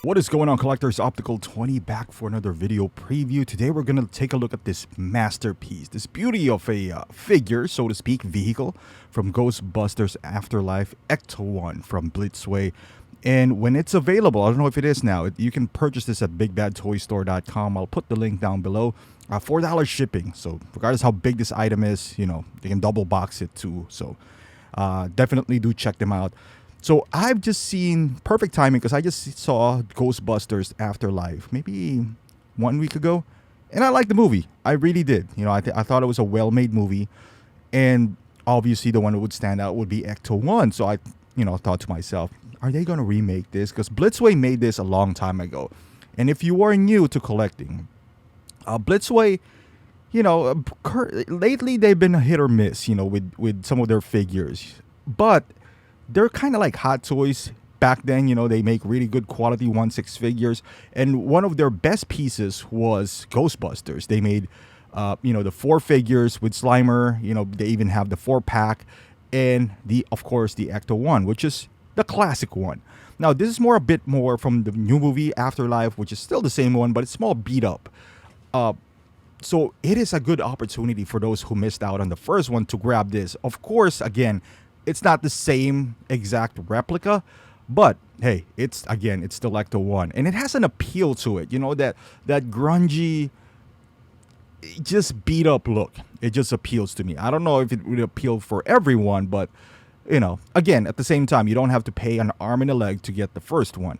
What is going on, collectors? Optical 20 back for another video preview. Today we're going to take a look at this masterpiece, this beauty of a figure, so to speak, vehicle from Ghostbusters Afterlife Ecto 1 from Blitzway. And when it's available, I don't know if it is now, you can purchase this at bigbadtoystore.com. I'll put the link down below. $4 shipping. So regardless how big this item is, you know, they can double box it too. So definitely do check them out. So I've just seen perfect timing because I just saw Ghostbusters Afterlife maybe 1 week ago, and I liked the movie. I really did. You know, I thought it was a well-made movie, and obviously the one that would stand out would be Ecto 1. So I, thought to myself, are they going to remake this? Because Blitzway made this a long time ago, and if you are new to collecting, Blitzway, lately they've been a hit or miss, with some of their figures, but they're kind of like Hot Toys back then. They make really good quality 1/6 figures, and one of their best pieces was Ghostbusters. They made the 4 figures with Slimer. They even have the 4-pack, and of course the Ecto 1, which is the classic one. Now this is a bit more from the new movie Afterlife, which is still the same one, but it's small beat up. So it is a good opportunity for those who missed out on the first one to grab this. Of course, again, it's not the same exact replica, but hey, it's still Ecto 1, and it has an appeal to it. That grungy, just beat up look. It just appeals to me. I don't know if it would appeal for everyone, but again, at the same time, you don't have to pay an arm and a leg to get the first one.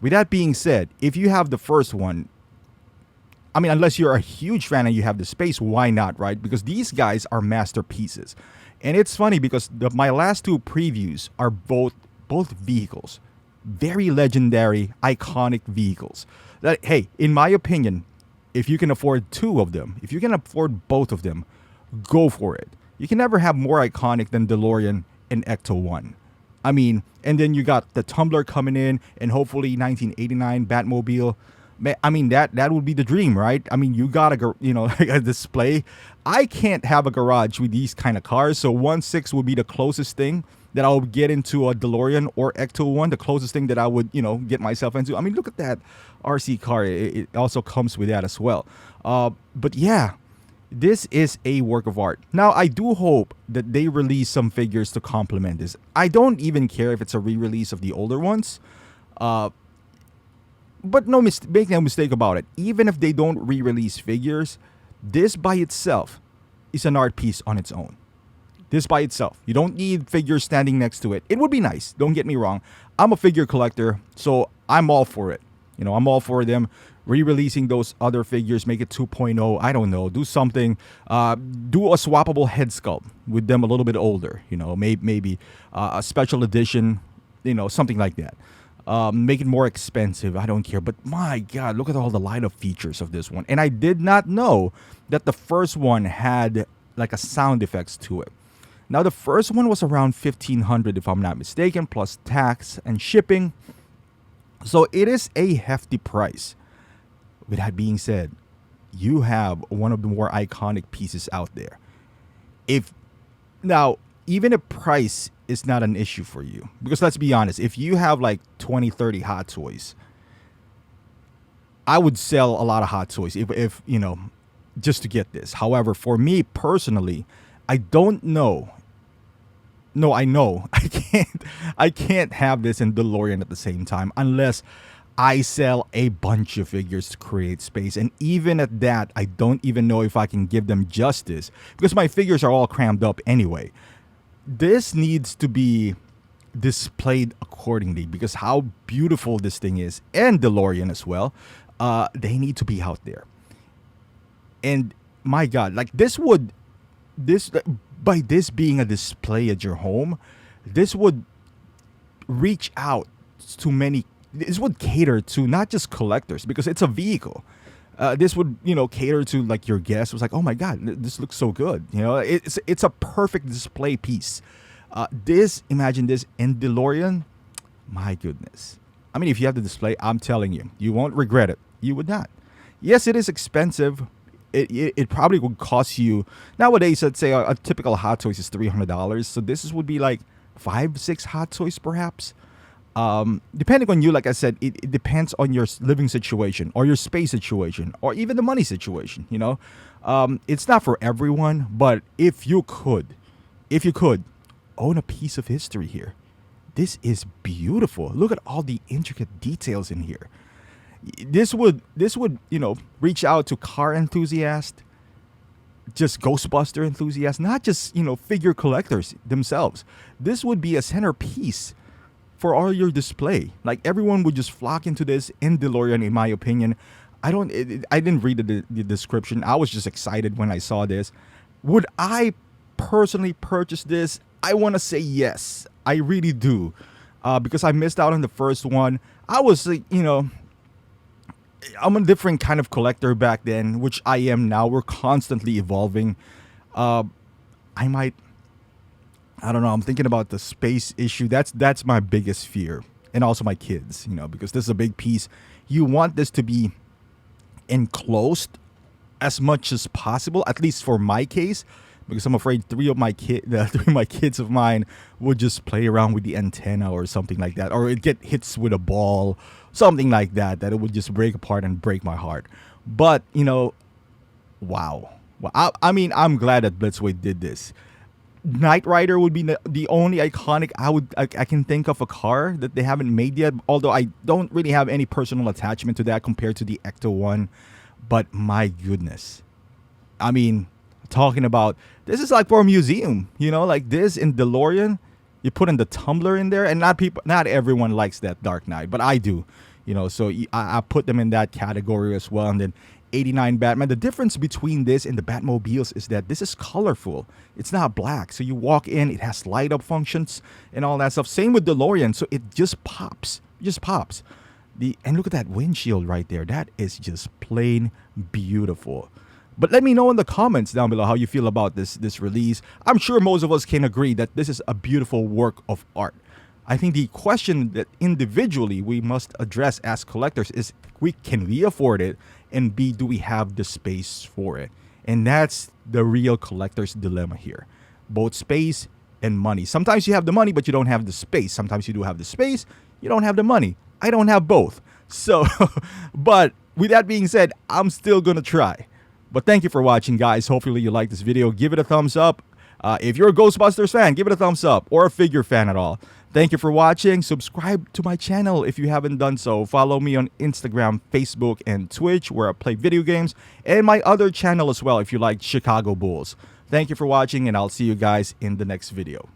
With that being said, if you have the first one, I mean, unless you're a huge fan and you have the space, why not, right? Because these guys are masterpieces. And it's funny because my last 2 previews are both vehicles. Very legendary, iconic vehicles. That, hey, in my opinion, if you can afford 2 of them, if you can afford both of them, go for it. You can never have more iconic than DeLorean and Ecto 1. I mean, and then you got the Tumbler coming in, and hopefully 1989 Batmobile. I mean, that would be the dream, right? I mean, you got a display. I can't have a garage with these kind of cars, so 1/6 would be the closest thing that I would get into a DeLorean or Ecto 1, the closest thing that I would, get myself into. I mean, look at that RC car. It also comes with that as well. But yeah, this is a work of art. Now, I do hope that they release some figures to complement this. I don't even care if it's a re-release of the older ones. But make no mistake about it. Even if they don't re-release figures, this by itself is an art piece on its own. This by itself. You don't need figures standing next to it. It would be nice. Don't get me wrong. I'm a figure collector, so I'm all for it. I'm all for them re-releasing those other figures. Make it 2.0. I don't know. Do something. Do a swappable head sculpt with them a little bit older. Maybe a special edition. Something like that. Make it more expensive. I don't care. But my God, look at all the light-up features of this one. And I did not know that the first one had like a sound effects to it. Now, the first one was around $1,500 if I'm not mistaken, plus tax and shipping. So it is a hefty price. With that being said, you have one of the more iconic pieces out there. Even if price is not an issue for you, because let's be honest, if you have like 20, 30 Hot Toys, I would sell a lot of Hot Toys if just to get this. However, for me personally, I don't know. No, I know I can't have this in DeLorean at the same time unless I sell a bunch of figures to create space. And even at that, I don't even know if I can give them justice because my figures are all crammed up anyway. This needs to be displayed accordingly because how beautiful this thing is, and DeLorean as well. They need to be out there. And my God, like by this being a display at your home, this would reach out to many. This would cater to not just collectors because it's a vehicle. This would, cater to like your guests. It was like, oh my God, this looks so good. It's a perfect display piece. Imagine this in DeLorean. My goodness. I mean, if you have the display, I'm telling you, you won't regret it. You would not. Yes, it is expensive. It probably would cost you nowadays. Let's say a typical Hot Toys is $300. So this would be like 5-6 Hot Toys perhaps. Depending on you, like I said, it depends on your living situation or your space situation or even the money situation. It's not for everyone, but if you could own a piece of history here, this is beautiful. Look at all the intricate details in here. This would reach out to car enthusiasts, just Ghostbuster enthusiasts, not just figure collectors themselves. This would be a centerpiece for all your display. Like everyone would just flock into this in DeLorean, in my opinion. I didn't read the description. I was just excited when I saw this. Would I personally purchase this? I want to say yes. I really do, because I missed out on the first one. I was I'm a different kind of collector back then, which I am now. We're constantly evolving. I might, I don't know. I'm thinking about the space issue. That's my biggest fear, and also my kids. Because this is a big piece. You want this to be enclosed as much as possible, at least for my case, because I'm afraid three of my kids of mine would just play around with the antenna or something like that, or it get hits with a ball, something like that it would just break apart and break my heart. But wow. Well, I'm glad that Blitzway did this. Knight Rider would be the only iconic I can think of a car that they haven't made yet. Although I don't really have any personal attachment to that compared to the Ecto one. But my goodness, talking about this is like for a museum. Like this in DeLorean, you put in the tumbler in there, and not everyone likes that Dark Knight, but I do. So I put them in that category as well. And then 89 Batman. The difference between this and the Batmobiles is that this is colorful. It's not black. So you walk in, it has light up functions and all that stuff. Same with DeLorean. So it just pops. And look at that windshield right there. That is just plain beautiful. But let me know in the comments down below how you feel about this release. I'm sure most of us can agree that this is a beautiful work of art. I think the question that individually we must address as collectors is, can we afford it? And B, do we have the space for it? And that's the real collector's dilemma here. Both space and money. Sometimes you have the money, but you don't have the space. Sometimes you do have the space, you don't have the money. I don't have both. So, but with that being said, I'm still going to try. But thank you for watching, guys. Hopefully you like this video. Give it a thumbs up. If you're a Ghostbusters fan, give it a thumbs up, or a figure fan at all. Thank you for watching. Subscribe to my channel if you haven't done so. Follow me on Instagram, Facebook, and Twitch, where I play video games, and my other channel as well if you like Chicago Bulls. Thank you for watching, and I'll see you guys in the next video.